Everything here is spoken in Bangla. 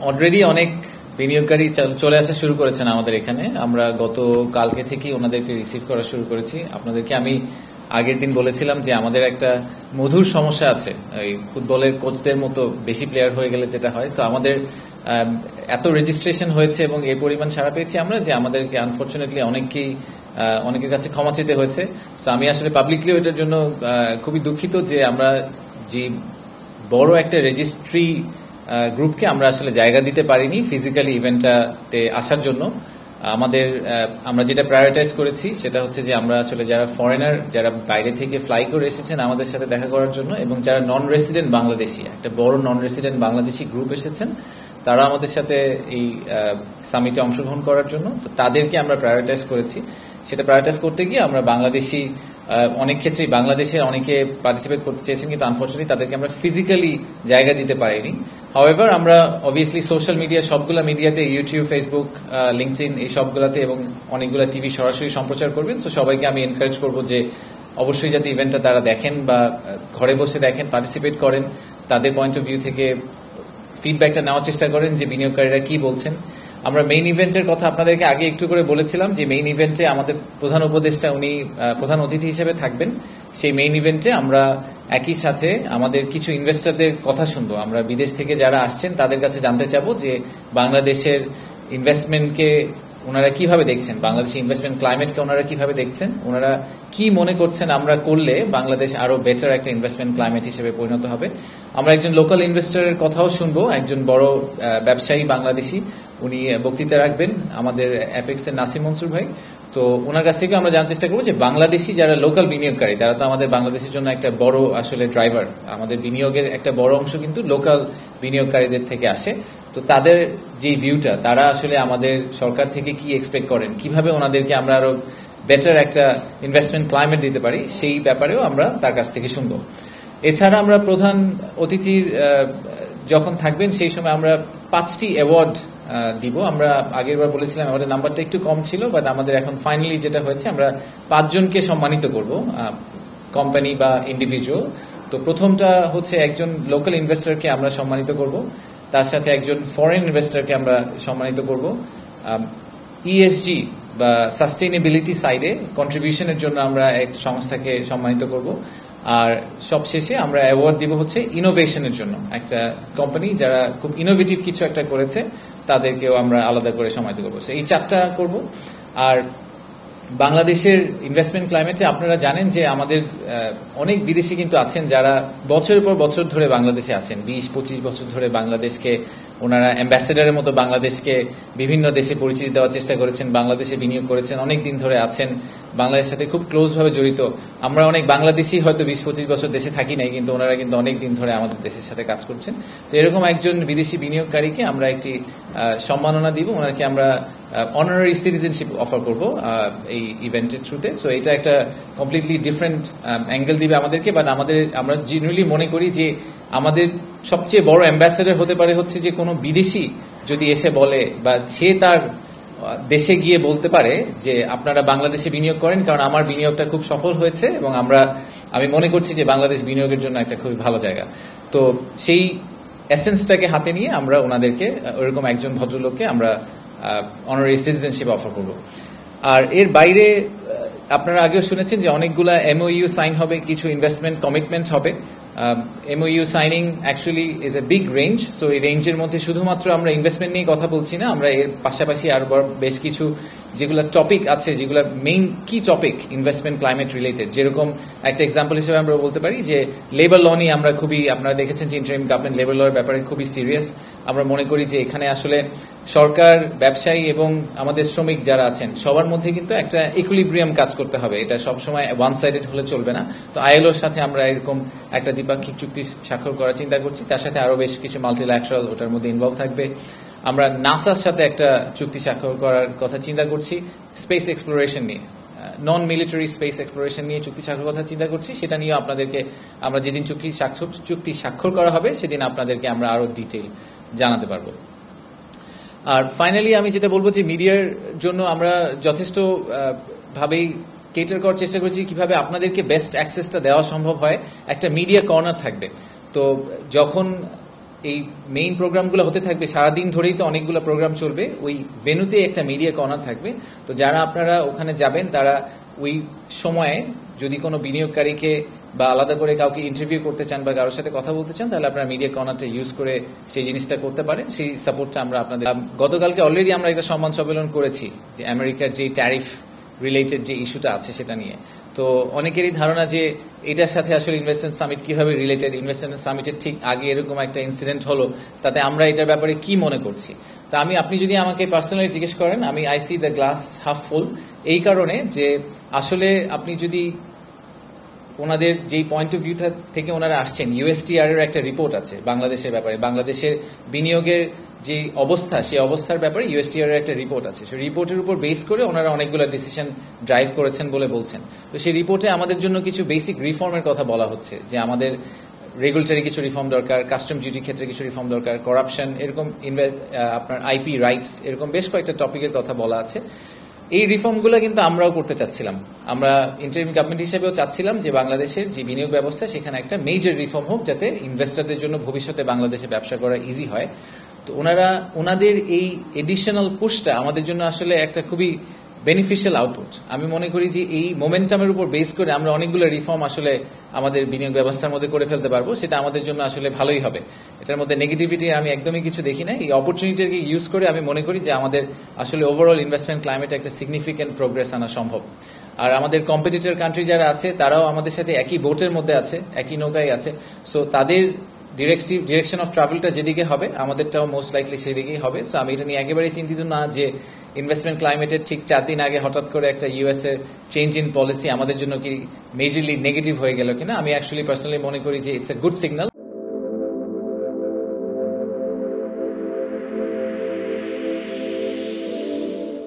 অলরেডি অনেক বিনিয়োগকারী চলে আসা শুরু করেছেন আমাদের এখানে। আমরা গত কালকে থেকেই ওনাদেরকে রিসিভ করা শুরু করেছি। আপনাদেরকে আমি আগের দিন বলেছিলাম যে আমাদের একটা মধুর সমস্যা আছে, এই ফুটবলের কোচদের মতো বেশি প্লেয়ার হয়ে গেলে যেটা হয়। সো আমাদের এত রেজিস্ট্রেশন হয়েছে এবং এই পরিমাণ সাড়া পেয়েছি আমরা যে আমাদেরকে আনফরচুনেটলি অনেকের কাছে ক্ষমা চেতে হয়েছে। সো আমি আসলে পাবলিকলি এটার জন্য খুবই দুঃখিত যে আমরা যে বড় একটা রেজিস্ট্রি গ্রুপকে আমরা আসলে জায়গা দিতে পারিনি ফিজিক্যালি ইভেন্টটাতে আসার জন্য। আমরা যেটা প্রায়োরিটাইজ করেছি সেটা হচ্ছে যে আমরা আসলে যারা ফরেনার, যারা বাইরে থেকে ফ্লাই করে এসেছেন আমাদের সাথে দেখা করার জন্য, এবং যারা নন রেসিডেন্ট বাংলাদেশি, একটা বড় নন রেসিডেন্ট বাংলাদেশি গ্রুপ এসেছেন তারা আমাদের সাথে এই সামিটে অংশগ্রহণ করার জন্য, তো তাদেরকে আমরা প্রায়োরিটাইজ করেছি। সেটা প্রায়োরিটাইজ করতে গিয়ে আমরা বাংলাদেশি অনেক ক্ষেত্রেই বাংলাদেশের অনেকে পার্টিসিপেট করতে চেয়েছেন, কিন্তু আনফরচুনেটলি তাদেরকে আমরা ফিজিক্যালি জায়গা দিতে পারিনি। হাউএভার আমরা অবভিয়াসলি সোশ্যাল মিডিয়া, সবগুলা মিডিয়াতে, ইউটিউব, ফেসবুক, লিঙ্কডইন, এই সবগুলাতে এবং অনেকগুলা টিভি সরাসরি সম্প্রচার করবেন। সো সবাইকে আমি এনকারেজ করবো যে অবশ্যই যাতে ইভেন্টটা তারা দেখেন বা ঘরে বসে দেখেন, পার্টিসিপেট করেন, তাদের পয়েন্ট অফ ভিউ থেকে ফিডব্যাকটা নেওয়ার চেষ্টা করেন যে বিনিয়োগকারীরা কি বলছেন। আমরা মেইন ইভেন্টের কথা আপনাদেরকে আগে একটু করে বলেছিলাম যে মেইন ইভেন্টে আমাদের প্রধান উপদেষ্টা উনি প্রধান অতিথি হিসেবে থাকবেন। সেই মেইন ইভেন্টে আমরা একই সাথে আমাদের কিছু ইনভেস্টরদের কথা শুনবো। আমরা বিদেশ থেকে যারা আসছেন তাদের কাছে জানতে চাবো যে বাংলাদেশের ইনভেস্টমেন্টকে ওনারা কিভাবে দেখছেন, বাংলাদেশের ইনভেস্টমেন্ট ক্লাইমেটকে ওনারা কিভাবে দেখছেন, ওনারা কি মনে করছেন আমরা করলে বাংলাদেশ আরো বেটার একটা ইনভেস্টমেন্ট ক্লাইমেট হিসেবে পরিণত হবে। আমরা একজন লোকাল ইনভেস্টরের কথাও শুনবো, একজন বড় ব্যবসায়ী বাংলাদেশি, উনি বক্তৃতা রাখবেন, আমাদের অ্যাপেক্সের নাসিম মনসুর ভাই। তো ওনার কাছ থেকে আমরা জানার চেষ্টা করবো যে বাংলাদেশি যারা লোকাল বিনিয়োগকারী, তারা তো আমাদের বাংলাদেশের জন্য একটা বড় আসলে ড্রাইভার, আমাদের বিনিয়োগের একটা বড় অংশ কিন্তু লোকাল বিনিয়োগকারীদের থেকে আসে। তো তাদের যে ভিউটা, তারা আসলে আমাদের সরকার থেকে কি এক্সপেক্ট করেন, কিভাবে ওনাদেরকে আমরা আরো বেটার একটা ইনভেস্টমেন্ট ক্লাইমেট দিতে পারি, সেই ব্যাপারেও আমরা তার কাছ থেকে শুনবো। এছাড়া আমরা প্রধান অতিথির যখন থাকবেন সেই সময় আমরা 5টি অ্যাওয়ার্ড দিব। আমরা আগেরবার বলেছিলাম আমাদের নাম্বারটা একটু কম ছিল, বাট আমাদের এখন ফাইনালি যেটা হয়েছে আমরা 5 জনকে সম্মানিত করব, কোম্পানি বা ইন্ডিভিজুয়াল। তো প্রথমটা হচ্ছে একজন লোকাল ইনভেস্টরকে আমরা সম্মানিত করব, তার সাথে একজন ফরেন ইনভেস্টরকে আমরা সম্মানিত করব, ইএসজি বা সাস্টেইনেবিলিটি সাইডে কন্ট্রিবিউশনের জন্য আমরা এক সংস্থাকে সম্মানিত করব, আর সবশেষে আমরা অ্যাওয়ার্ড দিব হচ্ছে ইনোভেশনের জন্য, একটা কোম্পানি যারা খুব ইনোভেটিভ কিছু একটা করেছে তাদেরকেও আমরা আলাদা করে সম্মানিত করবো। এই 4টা করব। আর বাংলাদেশের ইনভেস্টমেন্ট ক্লাইমেটে আপনারা জানেন যে আমাদের অনেক বিদেশি কিন্তু আছেন যারা বছরের পর বছর ধরে বাংলাদেশে আছেন, 20-25 বছর ধরে বাংলাদেশকে ওনারা অ্যাম্বাসেডারের মতো বাংলাদেশকে বিভিন্ন দেশে পরিচিতি দেওয়ার চেষ্টা করেছেন, বাংলাদেশে বিনিয়োগ করেছেন, অনেক দিন ধরে আছেন, বাংলাদেশের সাথে খুব ক্লোজ ভাবে জড়িত। আমরা অনেক বাংলাদেশি হয়তো 20-25 বছর দেশে থাকি নাই, কিন্তু ওনারা কিন্তু অনেক দিন ধরে আমাদের দেশের সাথে কাজ করছেন। তো এরকম একজন বিদেশি বিনিয়োগকারীকে আমরা একটি সম্মাননা দিব, ওনাকে আমরা অনারারি সিটিজেনশিপ অফার করব এই ইভেন্টের থ্রুতে। সো এটা একটা কমপ্লিটলি ডিফারেন্ট অ্যাঙ্গেল দিবে আমাদেরকে, বাট আমরা জেনারেলি মনে করি যে আমাদের সবচেয়ে বড় অ্যাম্বাসেডর হতে পারে হচ্ছে যে কোনো বিদেশি যদি এসে বলে বা সে তার দেশে গিয়ে বলতে পারে যে আপনারা বাংলাদেশে বিনিয়োগ করেন, কারণ আমার বিনিয়োগটা খুব সফল হয়েছে এবং আমি মনে করছি যে বাংলাদেশ বিনিয়োগের জন্য একটা খুবই ভালো জায়গা। তো সেই এসেন্সটাকে হাতে নিয়ে আমরা ওনাদেরকে, ওইরকম একজন ভদ্রলোককে আমরা অনারারি সিটিজেনশিপ অফার করব। আর এর বাইরে আপনারা আগেও শুনেছেন যে অনেকগুলা এমওইউ সাইন হবে, কিছু ইনভেস্টমেন্ট কমিটমেন্ট হবে। MOU signing actually is a big range. So এই রেঞ্জের মধ্যে শুধুমাত্র আমরা ইনভেস্টমেন্ট নিয়ে কথা বলছি না, আমরা এর পাশাপাশি আরো বেশ কিছু যেগুলো টপিক আছে, যেগুলো মেইন কি টপিক ইনভেস্টমেন্ট ক্লাইমেট রিলেটেড, যেরকম একটা এক্সাম্পল হিসেবে আমরা বলতে পারি যে লেবার ল নিয়ে আমরা আপনারা দেখেছেন যে ইন্টারিম গভর্নমেন্ট লেবার লর ব্যাপারে খুবই সিরিয়াস। আমরা মনে করি যে এখানে আসলে সরকার, ব্যবসায়ী এবং আমাদের শ্রমিক যারা আছেন সবার মধ্যে কিন্তু একটা ইকুইলিব্রিয়াম কাজ করতে হবে, এটা সবসময় ওয়ান সাইডেড হলে চলবে না। তো আইএলওর সাথে আমরা এরকম একটা দ্বিপাক্ষিক চুক্তি স্বাক্ষর করার চিন্তা করছি, তার সাথে আরো বেশ কিছু মাল্টিল্যাটারাল ওটার মধ্যে ইনভলভ থাকবে। আমরা নাসার সাথে একটা চুক্তি স্বাক্ষর করার কথা চিন্তা করছি স্পেস এক্সপ্লোরেশন নিয়ে, নন মিলিটারি স্পেস এক্সপ্লোরেশন নিয়ে চুক্তি স্বাক্ষর কথা চিন্তা করছি। সেটা নিয়ে আপনাদেরকে আমরা যেদিন চুক্তি স্বাক্ষর করা হবে সেদিন আপনাদেরকে আমরা আরো ডিটেইল জানাতে পারবো। আর ফাইনালি আমি যেটা বলবো যে মিডিয়ার জন্য আমরা যথেষ্ট ভাবেই কেটার করার চেষ্টা করছি কিভাবে আপনাদেরকে বেস্ট অ্যাক্সেসটা দেওয়া সম্ভব হয়। একটা মিডিয়া কর্নার থাকবে, তো যখন এই মেইন প্রোগ্রামগুলো হতে থাকবে সারাদিন ধরেই, তো অনেকগুলো প্রোগ্রাম চলবে। ওই ভেন্যুতে একটা মিডিয়া কর্নার থাকবে, তো যারা আপনারা ওখানে যাবেন তারা ওই সময়ে যদি কোনো বিনিয়োগকারীকে বা আলাদা করে কাউকে ইন্টারভিউ করতে চান বা কারোর সাথে কথা বলতে চান, তাহলে আপনারা মিডিয়া কর্নারটা ইউজ করে সেই জিনিসটা করতে পারেন। সেই সাপোর্টটা আমরা আপনাদের, গতকালকে অলরেডি আমরা একটা সম্মান সম্মেলন করেছি যে আমেরিকার যে ট্যারিফ রিলেটেড যে ইস্যুটা আছে সেটা নিয়ে। তো অনেকেরই ধারণা যে এটার সাথে আসলে ইনভেস্টমেন্ট সামিট কিভাবে রিলেটেড, ইনভেস্টমেন্ট সামিটের ঠিক আগে এরকম একটা ইনসিডেন্ট হলো, তাতে আমরা এটার ব্যাপারে কি মনে করছি। তা আপনি যদি আমাকে পার্সোনালি জিজ্ঞেস করেন, আমি I C the glass half ফুল, এই কারণে যে আসলে আপনি যদি ওনাদের যেই পয়েন্ট অফ ভিউটা থেকে ওনারা আসছেন, ইউএসটিআর এর একটা রিপোর্ট আছে বাংলাদেশের ব্যাপারে, বাংলাদেশের বিনিয়োগের যে অবস্থা সেই অবস্থার ব্যাপারে ইউএসটিআর এর একটা রিপোর্ট আছে। সেই রিপোর্টের উপর বেস করে ওনারা অনেকগুলো ডিসিশন ড্রাইভ করেছেন বলে বলছেন। তো সেই রিপোর্টে আমাদের জন্য কিছু বেসিক রিফর্মের কথা বলা হচ্ছে, যে আমাদের রেগুলেটরি কিছু রিফর্ম দরকার, কাস্টম ডিউটির ক্ষেত্রে কিছু রিফর্ম দরকার, করাপশন, এরকম আপনার আইপি রাইটস, এরকম বেশ কয়েকটা টপিকের কথা বলা আছে। এই রিফর্মগুলো কিন্তু আমরাও করতে চাচ্ছিলাম। আমরা ইন্টারিম গভর্নমেন্ট হিসেবেও চাচ্ছিলাম যে বাংলাদেশের যে বিনিয়োগ ব্যবস্থা সেখানে একটা মেজর রিফর্ম হোক, যাতে ইনভেস্টরদের জন্য ভবিষ্যতে বাংলাদেশে ব্যবসা করা ইজি হয়। তো ওনাদের এই এডিশনাল পুশটা আমাদের জন্য আসলে একটা খুবই বেনিফিশিয়াল আউটপুট। আমি মনে করি যে এই মোমেন্টামের উপর বেস করে আমরা অনেকগুলো রিফর্ম আসলে আমাদের বিনিয়োগ ব্যবস্থার মধ্যে করে ফেলতে পারবো, সেটা আমাদের জন্য আসলে ভালোই হবে। এটার মধ্যে নেগেটিভিটি আমি একদমই কিছু দেখি না। এই অপরচুনিটিকে ইউজ করে আমি মনে করি যে আমাদের আসলে ওভারঅল ইনভেস্টমেন্ট ক্লাইমেটে একটা সিগনিফিকেন্ট প্রোগ্রেস আনা সম্ভব। আর আমাদের কম্পিটিটর কান্ট্রি যারা আছে তারাও আমাদের সাথে একই বোটের মধ্যে আছে, একই নৌকায় আছে। সো তাদের ডিরেকশন অফ ট্রাভেলটা যেদিকে হবে আমাদেরটাও মোস্ট লাইকলি সেদিকেই হবে। সো আমি এটা নিয়ে একেবারেই চিন্তিত না যে ইনভেস্টমেন্ট ক্লাইমেটের ঠিক 4 দিন আগে হঠাৎ করে একটা ইউএস এর চেঞ্জ ইন পলিসি আমাদের জন্য কি মেজরলি নেগেটিভ হয়ে গেল কিনা। আমি অ্যাকচুয়ালি পার্সোনালি মনে করি যে ইটস এ গুড সিগন্যাল